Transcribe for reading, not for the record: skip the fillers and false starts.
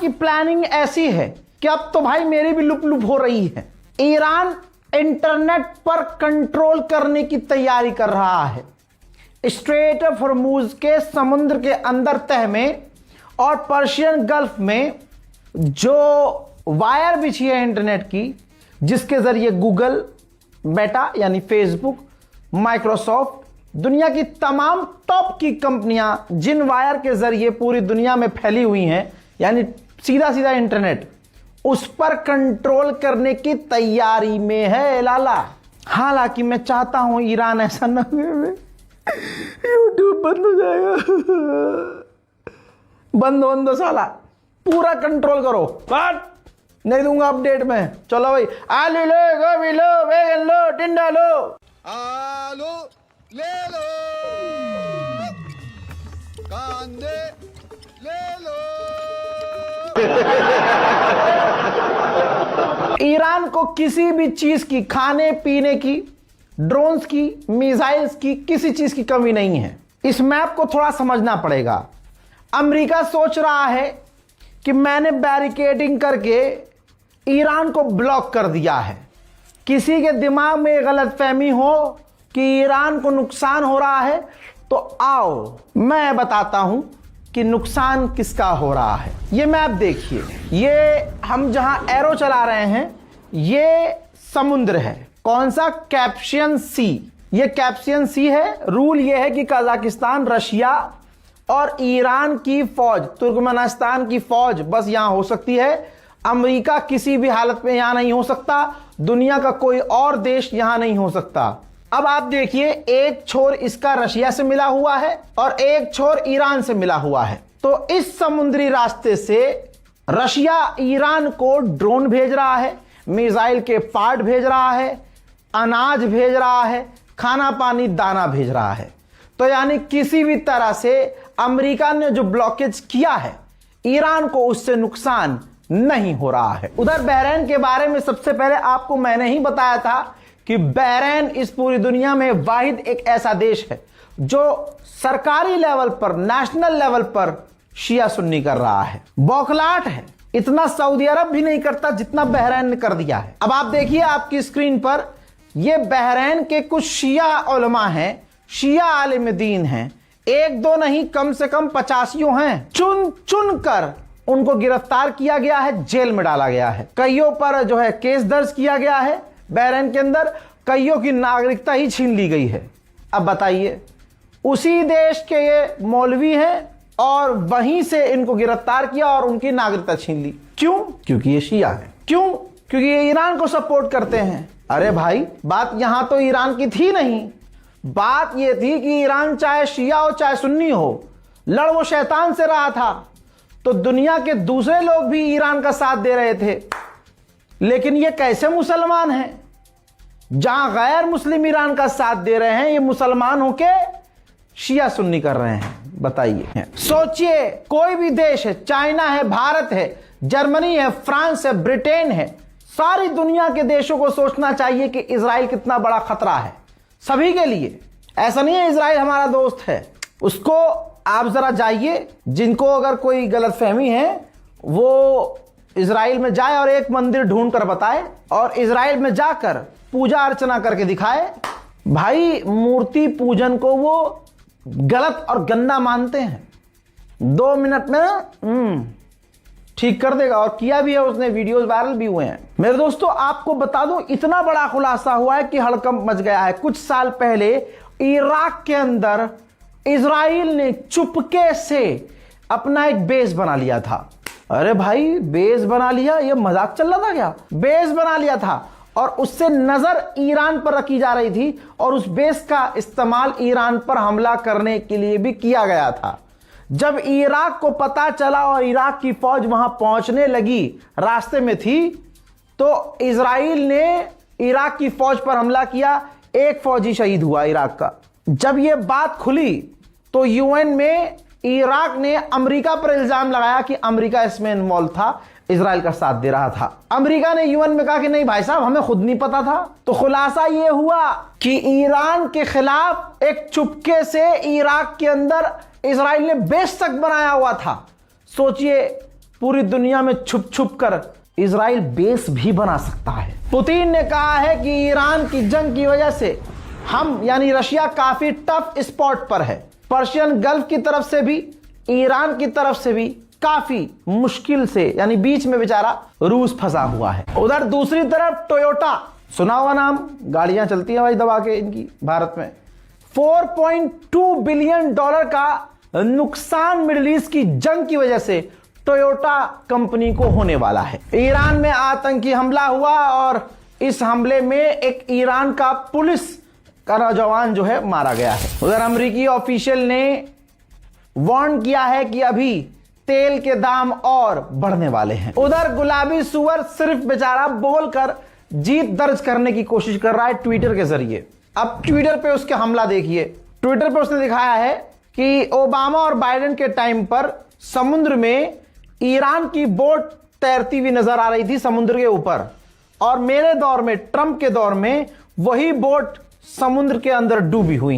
की प्लानिंग ऐसी है कि अब तो भाई मेरी भी लुप लुप हो रही है। ईरान इंटरनेट पर कंट्रोल करने की तैयारी कर रहा है। स्ट्रेट ऑफ हॉर्मूज के समुद्र के अंदर तह में और पर्शियन गल्फ में जो वायर बिछी है इंटरनेट की, जिसके जरिए गूगल, मेटा यानी फेसबुक, माइक्रोसॉफ्ट, दुनिया की तमाम टॉप की कंपनियां जिन वायर के जरिए पूरी दुनिया में फैली हुई हैं, यानी सीधा सीधा इंटरनेट, उस पर कंट्रोल करने की तैयारी में है लाला। हालांकि मैं चाहता हूं ईरान ऐसा न करे, यूट्यूब बंद हो जाएगा। बंद हो साला, पूरा कंट्रोल करो। बात नहीं दूंगा अपडेट में। चलो भाई, आलू लो, गोभी लो, बैगन लो, टिंडा लो, आलू ले लो, कांदे ले लो। ईरान को किसी भी चीज की, खाने पीने की, ड्रोन्स की, मिसाइल्स की, किसी चीज की कमी नहीं है। इस मैप को थोड़ा समझना पड़ेगा। अमेरिका सोच रहा है कि मैंने बैरिकेडिंग करके ईरान को ब्लॉक कर दिया है। किसी के दिमाग में गलतफहमी हो कि ईरान को नुकसान हो रहा है, तो आओ मैं बताता हूं कि नुकसान किसका हो रहा है। ये मैप देखिए, ये हम जहां एरो चला रहे हैं, ये समुद्र है। कौन सा? कैस्पियन सी। ये कैस्पियन सी है। रूल ये है कि कजाकिस्तान, रशिया और ईरान की फौज, तुर्कमेनिस्तान की फौज बस यहां हो सकती है। अमेरिका किसी भी हालत में यहां नहीं हो सकता। दुनिया का कोई और देश यहां नहीं हो सकता। अब आप देखिए, एक छोर इसका रशिया से मिला हुआ है और एक छोर ईरान से मिला हुआ है। तो इस समुद्री रास्ते से रशिया ईरान को ड्रोन भेज रहा है, मिसाइल के पार्ट भेज रहा है, अनाज भेज रहा है, खाना पानी दाना भेज रहा है। तो यानी किसी भी तरह से अमेरिका ने जो ब्लॉकेज किया है, ईरान को उससे नुकसान नहीं हो रहा है। उधर बहरीन के बारे में सबसे पहले आपको मैंने ही बताया था कि बहरीन इस पूरी दुनिया में वाहिद एक ऐसा देश है जो सरकारी लेवल पर, नेशनल लेवल पर शिया सुन्नी कर रहा है। बौखलाहट है। इतना सऊदी अरब भी नहीं करता जितना बहरीन ने कर दिया है। अब आप देखिए आपकी स्क्रीन पर, ये बहरीन के कुछ शिया उलमा हैं, शिया आलिम दीन हैं। एक दो नहीं, कम से कम 85 हैं। चुन चुन कर उनको गिरफ्तार किया गया है, जेल में डाला गया है। कईयों पर जो है केस दर्ज किया गया है बहरीन के अंदर। कईयों की नागरिकता ही छीन ली गई है। अब बताइए, उसी देश के ये मौलवी हैं और वहीं से इनको गिरफ्तार किया और उनकी नागरिकता छीन ली। क्यों? क्योंकि ये शिया है। क्यों? क्योंकि ये ईरान को सपोर्ट करते हैं। अरे भाई, बात यहां तो ईरान की थी नहीं। बात यह थी कि ईरान चाहे शिया हो चाहे सुन्नी हो, लड़ वो शैतान से रहा था। तो दुनिया के दूसरे लोग भी ईरान का साथ दे रहे थे। लेकिन ये कैसे मुसलमान हैं? जहां गैर मुस्लिम ईरान का साथ दे रहे हैं, ये मुसलमान होके शिया सुन्नी कर रहे हैं। बताइए, सोचिए, कोई भी देश है, चाइना है, भारत है, जर्मनी है, फ्रांस है, ब्रिटेन है, सारी दुनिया के देशों को सोचना चाहिए कि इजराइल कितना बड़ा खतरा है सभी के लिए। ऐसा नहीं है इजराइल हमारा दोस्त है। उसको आप जरा जाइए, जिनको अगर कोई गलतफहमी है वो इजराइल में जाए और एक मंदिर ढूंढ कर बताए और इजराइल में जाकर पूजा अर्चना करके दिखाए। भाई, मूर्ति पूजन को वो गलत और गंदा मानते हैं। 2 मिनट में ठीक कर देगा, और किया भी है उसने। वीडियोस वायरल भी हुए हैं। मेरे दोस्तों, आपको बता दूं, इतना बड़ा खुलासा हुआ है कि हड़कंप मच गया है। कुछ साल पहले इराक के अंदर इजराइल ने चुपके से अपना एक बेस बना लिया था। अरे भाई, बेस बना लिया? ये मजाक चल रहा था क्या? बेस बना लिया था और उससे नजर ईरान पर रखी जा रही थी और उस बेस का इस्तेमाल ईरान पर हमला करने के लिए भी किया गया था। जब इराक को पता चला और इराक की फौज वहां पहुंचने लगी, रास्ते में थी, तो इजराइल ने इराक की फौज पर हमला किया। एक फौजी शहीद हुआ इराक का। जब यह बात खुली तो यूएन में इराक ने अमेरिका पर इल्जाम लगाया कि अमेरिका इसमें इन्वॉल्व था, इजराइल का साथ दे रहा था। अमेरिका ने यूएन में कहा कि नहीं भाई साहब, हमें खुद नहीं पता था। तो खुलासा यह हुआ कि ईरान के खिलाफ एक चुपके से इराक के अंदर इजराइल ने बेस तक बनाया हुआ था। सोचिए, पूरी दुनिया में छुप छुप कर इजराइल बेस भी बना सकता है। पुतिन ने कहा है कि ईरान की जंग की वजह से हम यानी रशिया काफी टफ स्पॉट पर है। पर्शियन गल्फ की तरफ से भी, ईरान की तरफ से भी काफी मुश्किल से, यानी बीच में बेचारा रूस फंसा हुआ है। उधर दूसरी तरफ टोयोटा, सुना हुआ नाम, गाड़ियां चलती हैं भाई दबा के इनकी भारत में। $4.2 बिलियन का नुकसान मिडिल ईस्ट की जंग की वजह से टोयोटा कंपनी को होने वाला है। ईरान में आतंकी हमला हुआ और इस हमले में एक ईरान का पुलिस का नौजवान जो है मारा गया है। उधर अमेरिकी ऑफिशियल ने वार्न किया है कि अभी तेल के दाम और बढ़ने वाले हैं। उधर गुलाबी सुअर सिर्फ बेचारा बोलकर जीत दर्ज करने की कोशिश कर रहा है ट्विटर के जरिए। अब ट्विटर पे उसका हमला देखिए। ट्विटर पे उसने दिखाया है कि ओबामा और बाइडेन के टाइम पर समुद्र में ईरान की बोट तैरती हुई नजर आ रही थी समुद्र के ऊपर, और मेरे दौर में, ट्रंप के दौर में, वही बोट समुद्र के अंदर डूबी हुई।